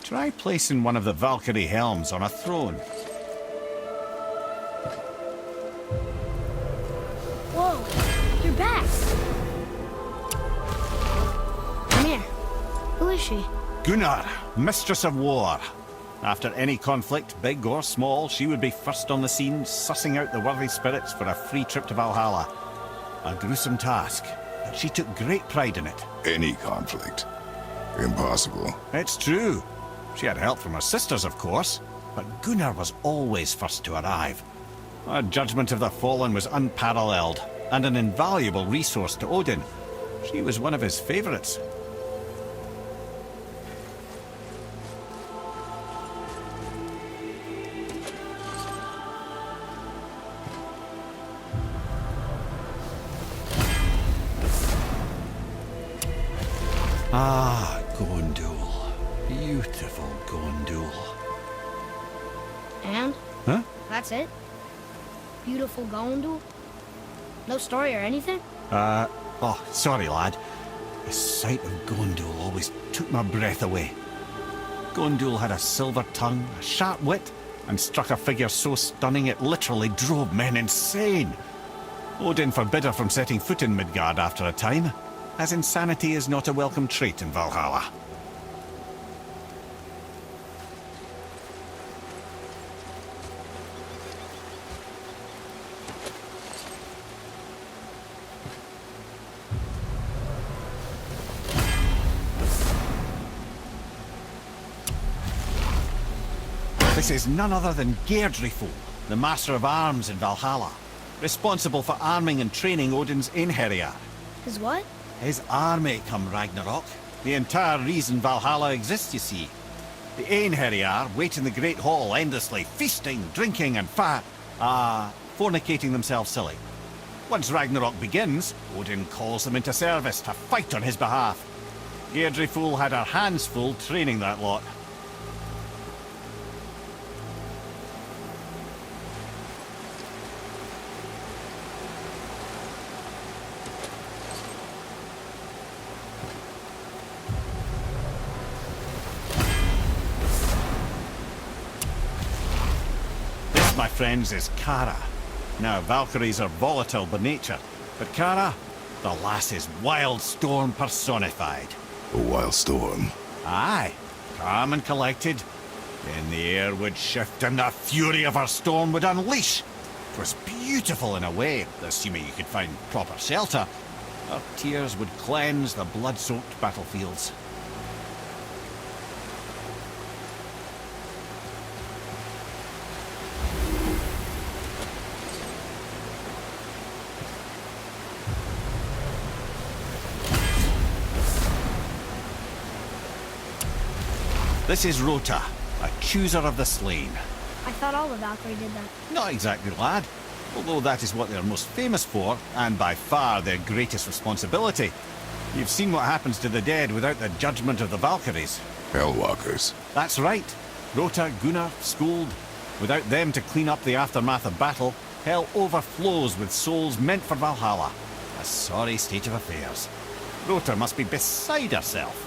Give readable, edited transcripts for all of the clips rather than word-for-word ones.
Try placing one of the Valkyrie helms on a throne. Whoa, you're back. Come here. Who is she? Gunnar, Mistress of War. After any conflict, big or small, she would be first on the scene, sussing out the worthy spirits for a free trip to Valhalla. A gruesome task, but she took great pride in it. Any conflict. Impossible. It's true. She had help from her sisters, of course, but Gunnar was always first to arrive. Her judgment of the fallen was unparalleled, and an invaluable resource to Odin. She was one of his favourites. Ah, Gondul. Beautiful Gondul. And? Huh? That's it? Beautiful Gondul? No story or anything? Oh, sorry, lad. The sight of Gondul always took my breath away. Gondul had a silver tongue, a sharp wit, and struck a figure so stunning it literally drove men insane. Odin forbid her from setting foot in Midgard after a time, as insanity is not a welcome trait in Valhalla. This is none other than Geirdriful, the Master of Arms in Valhalla, responsible for arming and training Odin's Einherjar. His what? His army come Ragnarok. The entire reason Valhalla exists, you see. The Einherjar wait in the Great Hall endlessly, feasting, drinking and fornicating themselves silly. Once Ragnarok begins, Odin calls them into service to fight on his behalf. Geirdriful had her hands full training that lot. My friends, is Kara. Now, Valkyries are volatile by nature, but Kara, the lass is wild storm personified. A wild storm. Aye, calm and collected. Then the air would shift and the fury of her storm would unleash. 'Twas beautiful in a way, assuming you could find proper shelter. Her tears would cleanse the blood-soaked battlefields. This is Rota, a chooser of the slain. I thought all the Valkyrie did that. Not exactly, lad. Although that is what they're most famous for, and by far their greatest responsibility. You've seen what happens to the dead without the judgment of the Valkyries. Hellwalkers. That's right. Rota, Gunnar, Skuld. Without them to clean up the aftermath of battle, hell overflows with souls meant for Valhalla. A sorry state of affairs. Rota must be beside herself.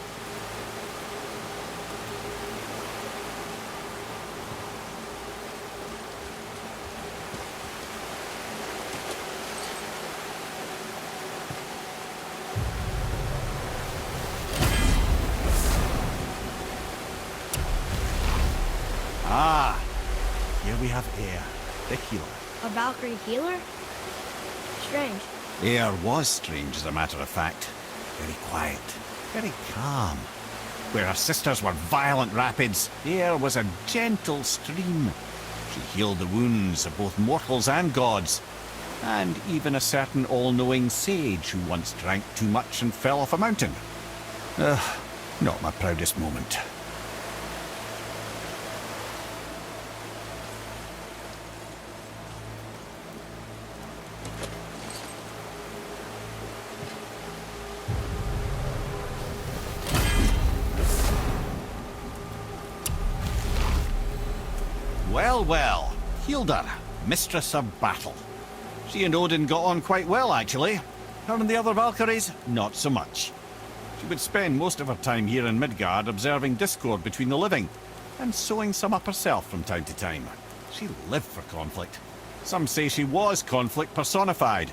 Ah, here we have Eir, the healer. A Valkyrie healer? Strange. Eir was strange, as a matter of fact. Very quiet, very calm. Where her sisters were violent rapids, Eir was a gentle stream. She healed the wounds of both mortals and gods, and even a certain all-knowing sage who once drank too much and fell off a mountain. Not my proudest moment. Well, well, Hilda, Mistress of Battle. She and Odin got on quite well, actually. Her and the other Valkyries, not so much. She would spend most of her time here in Midgard observing discord between the living, and sewing some up herself from time to time. She lived for conflict. Some say she was conflict personified.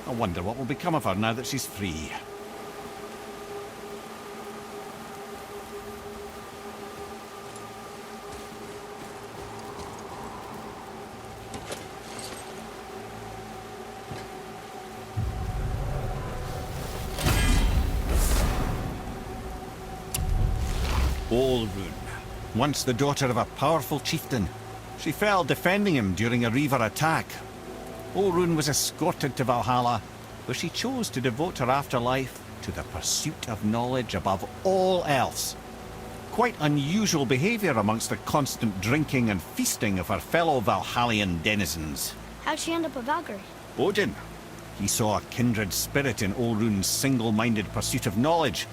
I wonder what will become of her now that she's free. Olrun, once the daughter of a powerful chieftain. She fell defending him during a Reaver attack. Olrun was escorted to Valhalla, where she chose to devote her afterlife to the pursuit of knowledge above all else. Quite unusual behaviour amongst the constant drinking and feasting of her fellow Valhallian denizens. How'd she end up a Valkyrie? Odin. He saw a kindred spirit in Olrun's single-minded pursuit of knowledge.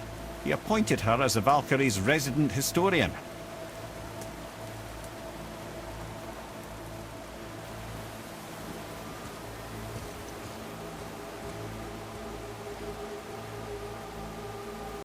He appointed her as the Valkyrie's resident historian.